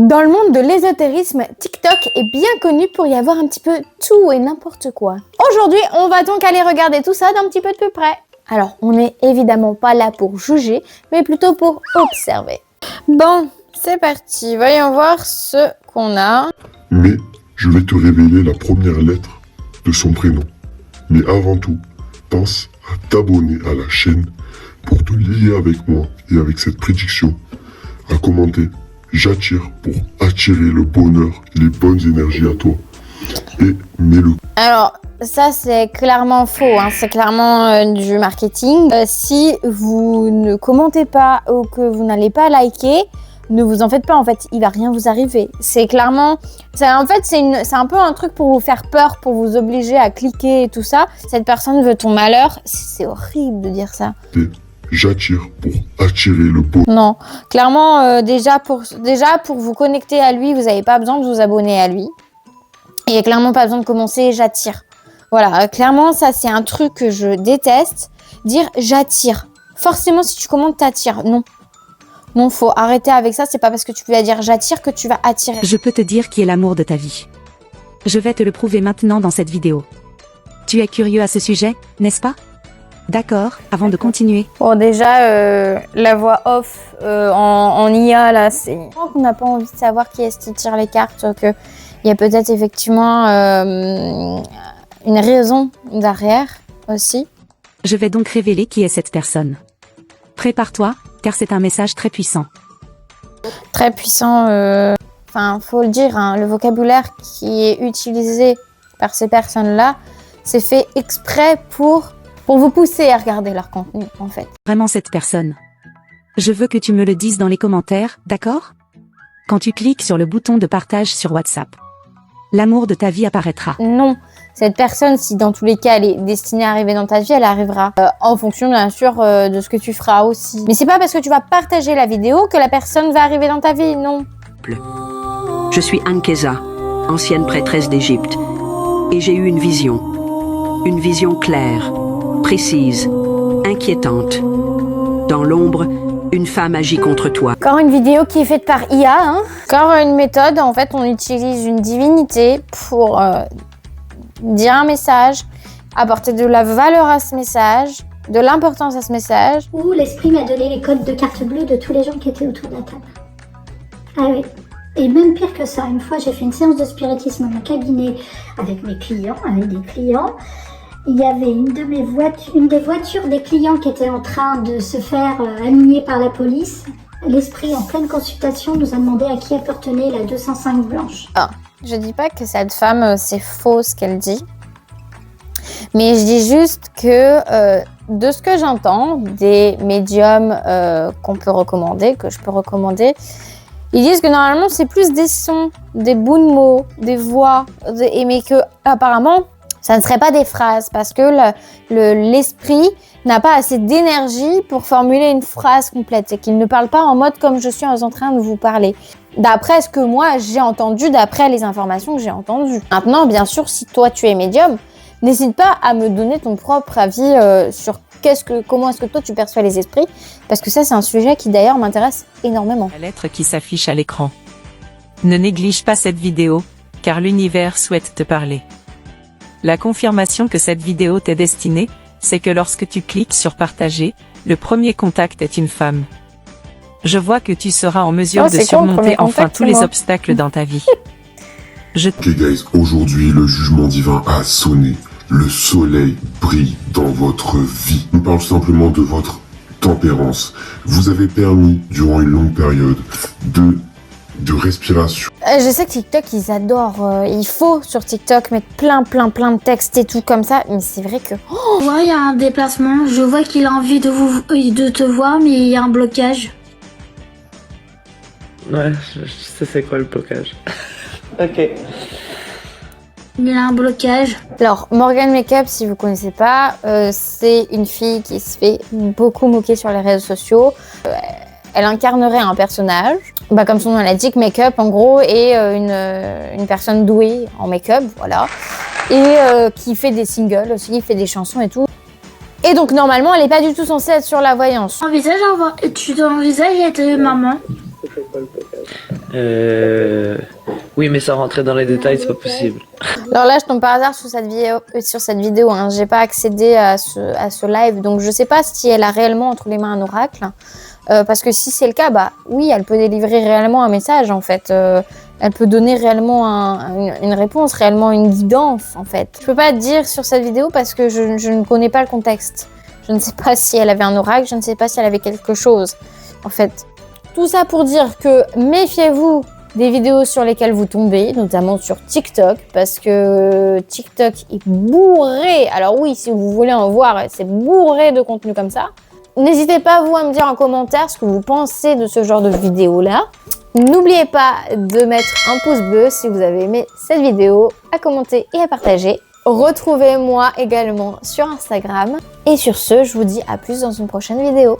Dans le monde de l'ésotérisme, TikTok est bien connu pour y avoir un petit peu tout et n'importe quoi. Aujourd'hui, on va donc aller regarder tout ça d'un petit peu de plus près. Alors, on n'est évidemment pas là pour juger, mais plutôt pour observer. Bon, c'est parti, voyons voir ce qu'on a. Mais je vais te révéler la première lettre de son prénom. Mais avant tout, pense à t'abonner à la chaîne pour te lier avec moi et avec cette prédiction, à commenter « J'attire » pour attirer le bonheur et les bonnes énergies à toi. Et mets-le. Alors, ça c'est clairement faux, hein. C'est clairement du marketing. Si vous ne commentez pas ou que vous n'allez pas liker, ne vous en faites pas, en fait, il va rien vous arriver. C'est clairement, c'est un peu un truc pour vous faire peur, pour vous obliger à cliquer et tout ça. Cette personne veut ton malheur, c'est horrible de dire ça. Et j'attire pour attirer le bonheur. Non, clairement, déjà pour vous connecter à lui, vous n'avez pas besoin de vous abonner à lui. Il n'y a clairement pas besoin de commencer « j'attire ». Voilà, clairement, ça c'est un truc que je déteste. Dire « j'attire ». Forcément, si tu commentes, t'attires. Non. Non, faut arrêter avec ça. C'est pas parce que tu vas dire « j'attire » que tu vas attirer. Je peux te dire qui est l'amour de ta vie. Je vais te le prouver maintenant dans cette vidéo. Tu es curieux à ce sujet, n'est-ce pas? D'accord, avant de continuer. Bon, déjà, la voix off en IA, là, c'est... On n'a pas envie de savoir qui est-ce qui tire les cartes, que... Il y a peut-être effectivement une raison derrière aussi. Je vais donc révéler qui est cette personne. Prépare-toi, car c'est un message très puissant. Très puissant, enfin, faut le dire, hein, le vocabulaire qui est utilisé par ces personnes-là, c'est fait exprès pour vous pousser à regarder leur contenu, en fait. Vraiment cette personne. Je veux que tu me le dises dans les commentaires, d'accord? Quand tu cliques sur le bouton de partage sur WhatsApp, l'amour de ta vie apparaîtra. Non, cette personne, si dans tous les cas elle est destinée à arriver dans ta vie, elle arrivera. En fonction bien sûr de ce que tu feras aussi. Mais c'est pas parce que tu vas partager la vidéo que la personne va arriver dans ta vie, non. Je suis Ankeza, ancienne prêtresse d'Égypte, et j'ai eu une vision claire, précise, inquiétante. Dans l'ombre, une femme agit contre toi. Encore une vidéo qui est faite par IA, hein. Encore une méthode, en fait on utilise une divinité pour dire un message, apporter de la valeur à ce message, de l'importance à ce message. Où l'esprit m'a donné les codes de carte bleue de tous les gens qui étaient autour de la table. Ah oui. Et même pire que ça, une fois j'ai fait une séance de spiritisme dans mon cabinet avec des clients. Il y avait une des voitures des clients qui était en train de se faire aligner par la police. L'esprit, en pleine consultation, nous a demandé à qui appartenait la 205 blanche. Ah, je dis pas que cette femme, c'est faux ce qu'elle dit. Mais je dis juste que de ce que j'entends, des médiums qu'on peut recommander, que je peux recommander, ils disent que normalement c'est plus des sons, des bouts de mots, des voix, mais que apparemment ça ne serait pas des phrases parce que l'esprit n'a pas assez d'énergie pour formuler une phrase complète et qu'il ne parle pas en mode comme je suis en train de vous parler. D'après ce que moi j'ai entendu, d'après les informations que j'ai entendues. Maintenant, bien sûr, si toi tu es médium, n'hésite pas à me donner ton propre avis sur comment est-ce que toi tu perçois les esprits, parce que ça c'est un sujet qui d'ailleurs m'intéresse énormément. La lettre qui s'affiche à l'écran. Ne néglige pas cette vidéo, car l'univers souhaite te parler. La confirmation que cette vidéo t'est destinée, c'est que lorsque tu cliques sur partager, le premier contact est une femme. Je vois que tu seras en mesure de surmonter enfin tous les obstacles dans ta vie. Ok guys, aujourd'hui le jugement divin a sonné. Le soleil brille dans votre vie. On parle simplement de votre tempérance. Vous avez permis, durant une longue période, de respiration. Je sais que TikTok, ils adorent. Il faut sur TikTok mettre plein de textes et tout comme ça. Mais c'est vrai que... Oh, je vois, il y a un déplacement. Je vois qu'il a envie de te voir, mais il y a un blocage. Ouais, je sais c'est quoi le blocage. Ok. Il y a un blocage. Alors, Morgan Makeup, si vous connaissez pas, c'est une fille qui se fait beaucoup moquer sur les réseaux sociaux. Elle incarnerait un personnage, comme son nom l'indique, make-up en gros, et une personne douée en make-up, voilà. Et qui fait des singles aussi, qui fait des chansons et tout. Et donc normalement, elle n'est pas du tout censée être sur la voyance. Tu t'envisages être maman? Oui, mais sans rentrer dans les détails, c'est pas possible. Alors là, je tombe par hasard sur cette vidéo. Hein. J'ai pas accédé à ce live, donc je sais pas si elle a réellement entre les mains un oracle. Parce que si c'est le cas, bah oui, elle peut délivrer réellement un message en fait. Elle peut donner réellement une réponse, réellement une guidance en fait. Je peux pas dire sur cette vidéo parce que je ne connais pas le contexte. Je ne sais pas si elle avait un oracle, je ne sais pas si elle avait quelque chose. En fait, tout ça pour dire que méfiez-vous des vidéos sur lesquelles vous tombez, notamment sur TikTok, parce que TikTok est bourré. Alors oui, si vous voulez en voir, c'est bourré de contenu comme ça. N'hésitez pas, vous, à me dire en commentaire ce que vous pensez de ce genre de vidéo-là. N'oubliez pas de mettre un pouce bleu si vous avez aimé cette vidéo, à commenter et à partager. Retrouvez-moi également sur Instagram. Et sur ce, je vous dis à plus dans une prochaine vidéo.